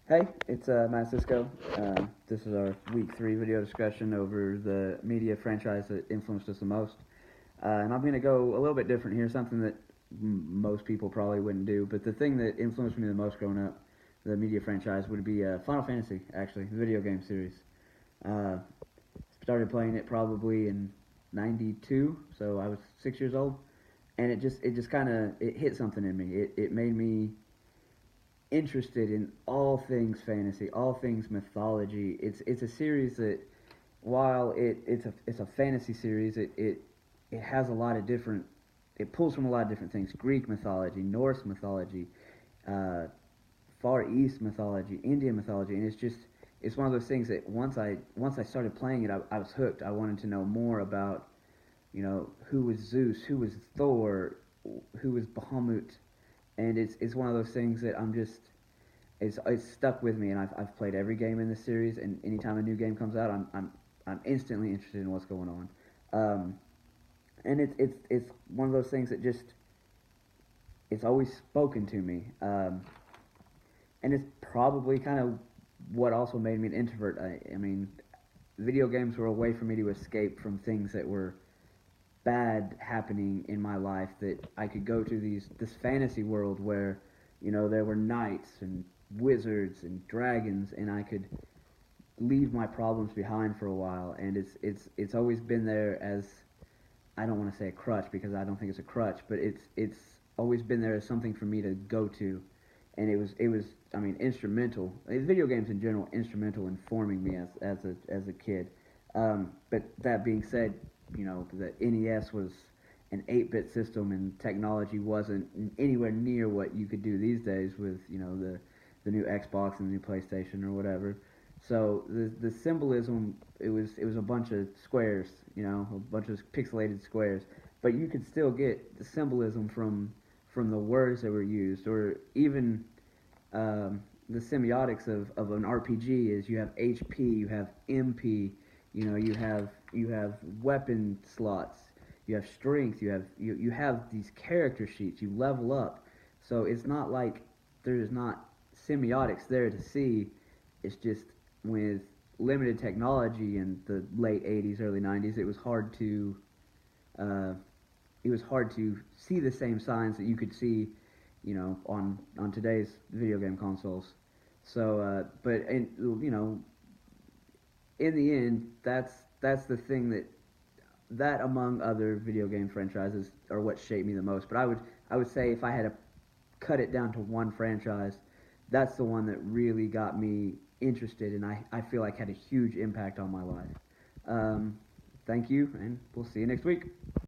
Hey, it's Matt Cisco. This is our week 3 video discussion over the media franchise that influenced us the most. And I'm going to go a little bit different here, something that most people probably wouldn't do. But the thing that influenced me the most growing up, the media franchise, would be Final Fantasy, actually, the video game series. Uh, Started playing it probably in '92, so I was 6 years old. And it just kind of it hit something in me. It made me interested in all things fantasy, all things mythology. It's a series that, while it's a fantasy series, it has a lot of different. It pulls from a lot of different things: Greek mythology, Norse mythology, uh, Far East mythology, Indian mythology, and it's one of those things that once I started playing it, I was hooked. I wanted to know more about, who was Zeus, who was Thor, who was Bahamut, and it's one of those things that it's stuck with me, and I've played every game in this series, and anytime a new game comes out, I'm instantly interested in what's going on. And it's one of those things that just it's always spoken to me, and it's probably kind of what also made me an introvert. I mean, video games were a way for me to escape from things that were bad happening in my life, that I could go to this fantasy world where, there were knights and wizards and dragons, and I could leave my problems behind for a while. And it's always been there as, I don't want to say a crutch, because I don't think it's a crutch, but it's always been there as something for me to go to. And it was I mean, instrumental. Video games in general, instrumental in forming me as a kid. But that being said, the NES was an 8-bit system, and technology wasn't anywhere near what you could do these days with, the new Xbox and the new PlayStation or whatever. So the symbolism, it was a bunch of squares, a bunch of pixelated squares, but you could still get the symbolism from the words that were used, or even the semiotics of an RPG is, you have HP, you have MP, you have weapon slots, you have strength, you have these character sheets, you level up. So it's not like there's not semiotics there to see. It's just, with limited technology in the late '80s, early '90s, uh, it was hard to see the same signs that you could see, on today's video game consoles. So, but in the end, that's the thing that among other video game franchises are what shaped me the most. But I would say, if I had to cut it down to one franchise, that's the one that really got me interested, and I feel like had a huge impact on my life. Um, Thank you, and we'll see you next week.